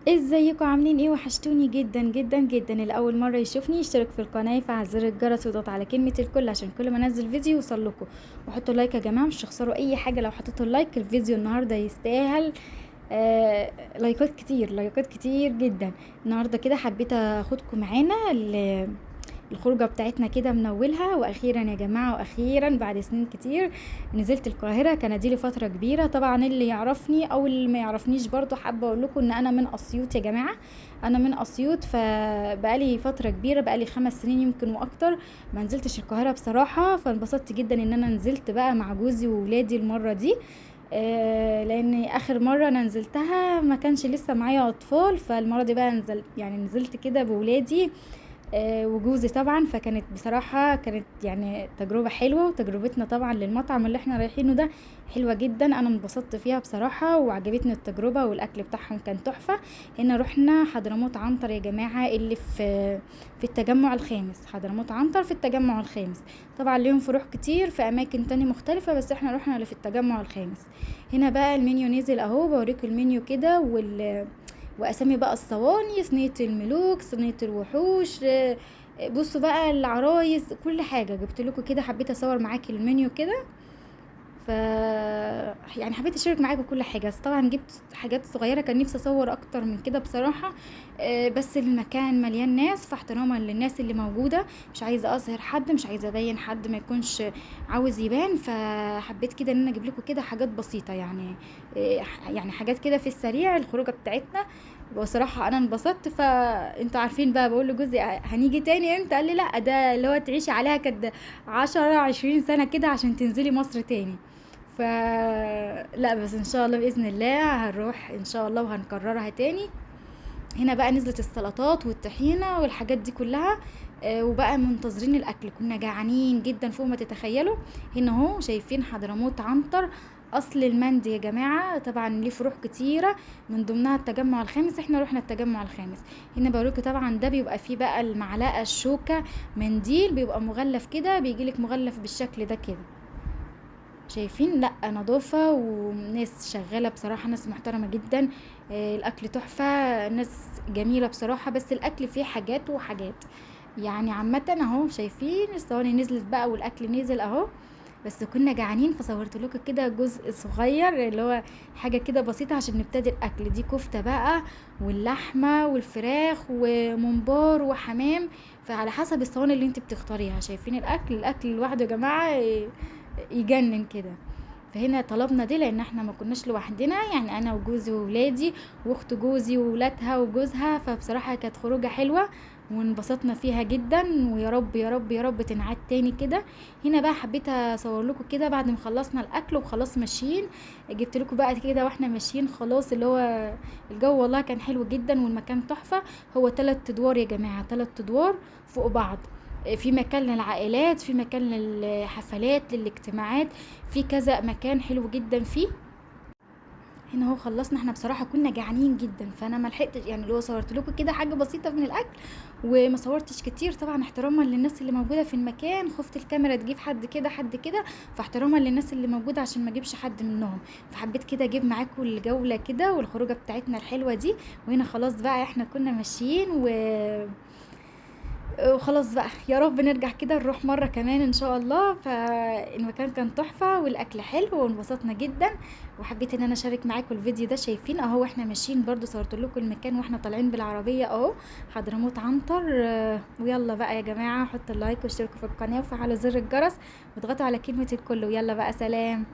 ازيكم عاملين ايه؟ وحشتوني جدا جدا جدا. اللي اول مره يشوفني يشترك في القناه، يفعل زر الجرس ويضغط على كلمه الكل عشان كل ما انزل فيديو يوصلكوا. وحطوا لايك يا جماعه، مش تخسروا اي حاجه لو حطيتوا اللايك. الفيديو النهارده يستاهل لايكات كتير، لايكات كتير جدا. النهارده كده حبيت اخدكم معانا الخروجه بتاعتنا كده منولها. واخيرا يا جماعه، واخيرا بعد سنين كتير نزلت القاهره. كان دي لي فتره كبيره. طبعا اللي يعرفني او اللي ما يعرفنيش برضو حابه اقول لكم ان انا من اسيوط يا جماعه. انا من اسيوط، فبقالي فتره كبيره، بقالي 5 سنين يمكن واكتر ما نزلتش القاهره بصراحه. فانبسطت جدا ان انا نزلت بقى مع جوزي وولادي المره دي. لان اخر مره انا نزلتها ما كانش لسه معايا اطفال، فالمره دي بقى نزلت كده بولادي وجوزي طبعا. فكانت بصراحة كانت يعني تجربة حلوة. وتجربتنا طبعا للمطعم اللي احنا رايحينه ده حلوة جدا. انا انبسطت فيها بصراحة وعجبتني التجربة، والاكل بتاعهم كان تحفة. هنا رحنا حضرموت عنتر يا جماعة، اللي في التجمع الخامس. حضرموت عنتر في التجمع الخامس. طبعا ليهم فروع كتير في اماكن تاني مختلفة، بس احنا رحنا اللي في التجمع الخامس. هنا بقى المنيو نزل اهو، بوريكم المنيو كده واسامي بقى الصواني: صينية الملوك، صينية الوحوش، بصوا بقى العرايس، كل حاجة جبت لكم كده. حبيت اصور معاكي المنيو كده. ف يعني حبيت اشارك معاكم كل حاجه. بس طبعا جبت حاجات صغيره، كان نفسي اصور اكتر من كده بصراحه. بس المكان مليان ناس، فاحتراما للناس اللي موجوده مش عايزه اظهر حد، مش عايزه ابين حد ما يكونش عاوز يبان. فحبيت كده ان انا اجيب لكم كده حاجات بسيطه يعني. يعني حاجات كده في السريع الخروجه بتاعتنا. بصراحة انا انبسطت. فانتوا عارفين بقى، بقول لجوزي هنيجي تاني امتى؟ قال لي لا، ده اللي هو تعيشي عليها كده 10 20 سنة كده عشان تنزلي مصر تاني. ف لا بس ان شاء الله باذن الله هنروح ان شاء الله وهنكررها تاني. هنا بقى نزلت السلطات والطحينه والحاجات دي كلها. وبقى منتظرين الاكل، كنا جعانين جدا فوق ما تتخيلوا. هنا اهو شايفين حضرموت عنتر، اصل المندي يا جماعه. طبعا ليه فروع كتيره، من ضمنها التجمع الخامس. احنا رحنا التجمع الخامس. هنا بقولكوا طبعا ده بيبقى فيه بقى المعلقه، الشوكه، منديل بيبقى مغلف كده، بيجيلك مغلف بالشكل ده كده. شايفين؟ لا نظافة وناس شغالة بصراحة، ناس محترمة جدا. الاكل تحفة، ناس جميلة بصراحة. بس الاكل فيه حاجات وحاجات يعني. عامة اهو شايفين الصواني نزلت بقى والاكل نزل اهو. بس كنا جعانين فصورت لكم كده جزء صغير، اللي هو حاجة كده بسيطة عشان نبتدي الاكل. دي كفتة بقى، واللحمة والفراخ وممبار وحمام. فعلى حسب الصواني اللي انت بتختاريها. شايفين الاكل لوحده يا جماعة يجنن كده. فهنا طلبنا دي لان احنا ما كناش لوحدنا، يعني انا وجوزي وولادي واخت جوزي وولادها وجوزها. فبصراحة كانت خروجة حلوة وانبسطنا فيها جدا. ويا رب يا رب يا رب تنعاد تاني كده. هنا بقى حبيت اصور لكم كده بعد ما خلصنا الاكل وخلاص ماشيين. جبت لكم بقى كده واحنا ماشيين خلاص، اللي هو الجو والله كان حلو جدا والمكان تحفة. هو 3 ادوار يا جماعة، 3 ادوار فوق بعض. في مكان للعائلات، في مكان للحفلات، للاجتماعات، في كذا مكان حلو جدا فيه. هنا اهو خلصنا. احنا بصراحه كنا جعانين جدا، فانا ما لحقتش يعني، اللي هو صورت لكم كده حاجه بسيطه من الاكل وما صورتش كتير طبعا احتراما للناس اللي موجوده في المكان. خفت الكاميرا تجيب حد كده حد كده، فاحتراما للناس اللي موجوده عشان ما اجيبش حد منهم. فحبيت كده اجيب معاكم الجوله كده والخروجه بتاعتنا الحلوه دي. وهنا خلاص بقى احنا كنا ماشيين وخلاص بقى. يا رب نرجع كده نروح مرة كمان ان شاء الله. فالمكان كان تحفة والاكل حلو وانبسطنا جدا. وحبيت ان انا اشارك معاكم الفيديو ده. شايفين اهو احنا ماشيين برضو صورت لكم المكان واحنا طالعين بالعربية اهو. حضرموت عنتر. ويلا بقى يا جماعة، حطوا اللايك واشتركوا في القناة وفعلوا زر الجرس واضغطوا على كلمة الكل. ويلا بقى، سلام.